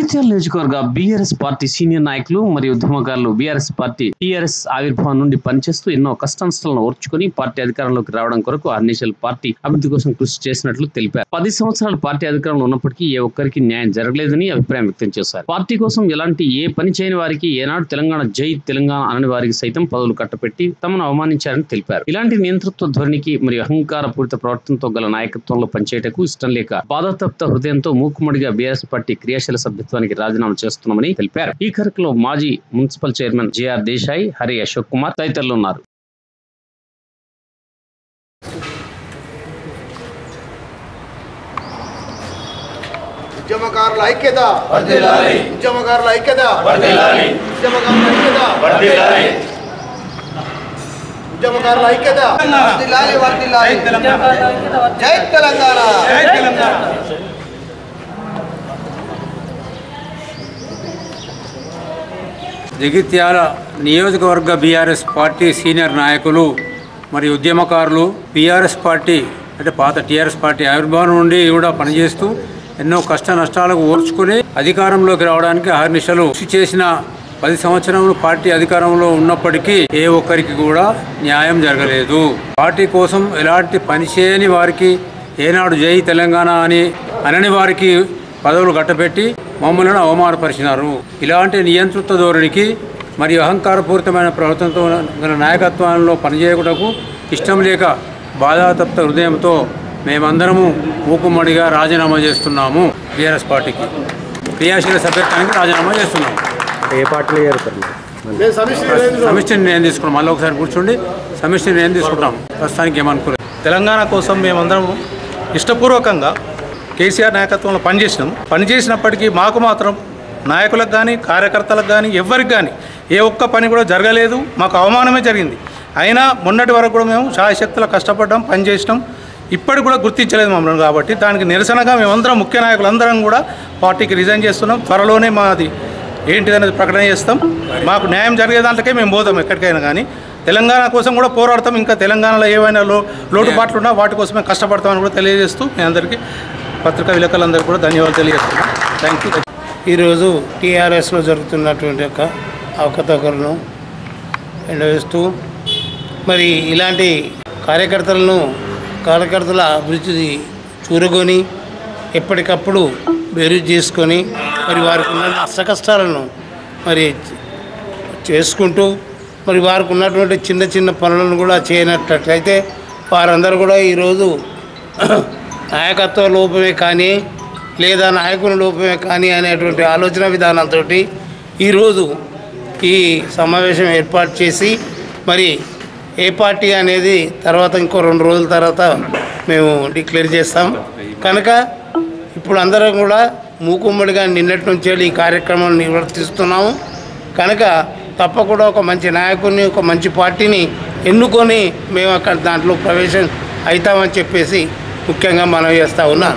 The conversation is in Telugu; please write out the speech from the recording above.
జగిత్యాల నియోజకవర్గ బీఆర్ఎస్ పార్టీ సీనియర్ నాయకులు మరియు ఉద్యమకారులు బీఆర్ఎస్ పార్టీ టీఆర్ఎస్ ఆవిర్భావం నుండి పనిచేస్తూ ఎన్నో కష్టాలను ఓర్చుకుని పార్టీ అధికారంలోకి రావడం కొరకు అర్నిషల్ పార్టీ అభివృద్ధి కోసం కృషి చేసినట్లు తెలిపారు. 10 సంవత్సరాలు పార్టీ అధికారంలో ఉన్నప్పటికీ ఏ ఒక్కరికి న్యాయం జరగలేదని అభిప్రాయం వ్యక్తం చేశారు. పార్టీ కోసం ఎలాంటి ఏ పని చేయని వారికి ఏనాడు తెలంగాణ జై తెలంగాణ అనని వారికి సైతం పదవులు కట్టపెట్టి తమను అవమానించారని తెలిపారు. ఇలాంటి నియంతృత్వ ధోరణికి మరియు అహంకారపూరిత ప్రవర్తనతో గల నాయకత్వంలో పనిచేయటకు ఇష్టం లేక బాధాతప్త హృదయంతో మూకుమ్మడిగా బీఆర్ఎస్ పార్టీ క్రియాశీల సభ్యత్వానికి రాజీనామా చేస్తున్నామని తెలిపారు. ఈ కార్యక్రమంలో మాజీ municipal chairman JR Desai, Hari Ashok Kumar తదితరులు ఉన్నారు. ఉద్యమకారుల ఐక్యత వర్ధిల్లాలి, ఉద్యమకారుల ఐక్యత వర్ధిల్లాలి, ఉద్యమకారుల ఐక్యత వర్ధిల్లాలి, ఉద్యమకారుల ఐక్యత వర్ధిల్లాలి, వర్ధిల్లాలి, జై తెలంగాణ, జై తెలంగాణ. జగిత్యాల నియోజకవర్గ బీఆర్ఎస్ పార్టీ సీనియర్ నాయకులు మరియు ఉద్యమకారులు బీఆర్ఎస్ పార్టీ అంటే పాత టీఆర్ఎస్ పార్టీ ఆవిర్భావం నుండి కూడా పనిచేస్తూ ఎన్నో కష్ట నష్టాలకు ఓర్చుకుని అధికారంలోకి రావడానికి అహర్నిశలు కృషి చేసిన 10 సంవత్సరాలు పార్టీ అధికారంలో ఉన్నప్పటికీ ఏ ఒక్కరికి కూడా న్యాయం జరగలేదు. పార్టీ కోసం ఎలాంటి పని చేయని వారికి ఏనాడు జై తెలంగాణ అనని వారికి పదవులు కట్టబెట్టి మమ్మల్ని అవమానపరిచినారు. ఇలాంటి నియంతృత్వ ధోరణికి మరియు అహంకారపూరితమైన ప్రవర్తనతో గల నాయకత్వంలో పనిచేయటకు ఇష్టం లేక బాధాతప్త హృదయంతో మేమందరము మూకుమ్మడిగా రాజీనామా చేస్తున్నాము. బీఆర్ఎస్ పార్టీకి క్రియాశీల సభ్యత్వానికి రాజీనామా చేస్తున్నాము. ఏ పార్టీలో చేరుతారు? సమిష్టి నిర్ణయం తీసుకున్నాం. మళ్ళీ ఒకసారి కూర్చోండి, సమిష్టి నిర్ణయం తీసుకుంటాం. ప్రస్తుతానికి ఏమనుకోలేదు. తెలంగాణ కోసం మేమందరం ఇష్టపూర్వకంగా కేసీఆర్ నాయకత్వంలో పనిచేసినప్పటికీ మాకు మాత్రం నాయకులకు కానీ కార్యకర్తలకు కానీ ఎవ్వరికి కానీ ఏ ఒక్క పని కూడా జరగలేదు. మాకు అవమానమే జరిగింది. అయినా మొన్నటి వరకు కూడా మేము శాయశక్తుల కష్టపడ్డాం, పనిచేసినాం. ఇప్పటికి కూడా గుర్తించలేదు మమ్మల్ని. కాబట్టి దానికి నిరసనగా మేమందరం ముఖ్య నాయకులందరం కూడా పార్టీకి రిజైన్ చేస్తున్నాం. త్వరలోనే మాది ఏంటిదనేది ప్రకటన చేస్తాం. మాకు న్యాయం జరిగే దాంట్లోకే మేము పోతాం ఎక్కడికైనా. కానీ తెలంగాణ కోసం కూడా పోరాడతాం. ఇంకా తెలంగాణలో ఏవైనా లోటుపాట్లు ఉన్నా వాటి కోసమే కష్టపడతామని కూడా తెలియజేస్తూ మీ అందరికీ పత్రికా విలేకరులందరికీ కూడా ధన్యవాదాలు తెలియజేస్తున్నాం. Thank you. ఈరోజు టీఆర్ఎస్లో జరుగుతున్నటువంటి యొక్క అవకతవకలను ఎండవేస్తూ మరి ఇలాంటి కార్యకర్తల అభివృద్ధి చూరగొని ఎప్పటికప్పుడు బేరీజ్ చేసుకొని మరి వారికి ఉన్న అష్టకష్టాలను మరి చేసుకుంటూ మరి వారికి ఉన్నటువంటి చిన్న చిన్న పనులను కూడా చేయనట్లయితే వారందరూ కూడా ఈరోజు నాయకత్వ లోపమే కానీ లేదా నాయకుల లోపమే కానీ అనేటువంటి ఆలోచన విధానంతో ఈరోజు ఈ సమావేశం ఏర్పాటు చేసి మరి ఏ పార్టీ అనేది తర్వాత ఇంకో 2 రోజుల తర్వాత మేము డిక్లేర్ చేస్తాం. కనుక ఇప్పుడు అందరం కూడా మూకుమ్మడిగా నిన్నటి నుంచి ఈ కార్యక్రమాన్ని నిర్వర్తిస్తున్నాము. కనుక తప్పకుండా ఒక మంచి నాయకుడిని, ఒక మంచి పార్టీని ఎన్నుకొని మేము అక్కడ దాంట్లో ప్రవేశం అవుతామని చెప్పేసి ముఖ్యంగా మనం చేస్తూ ఉన్నాం.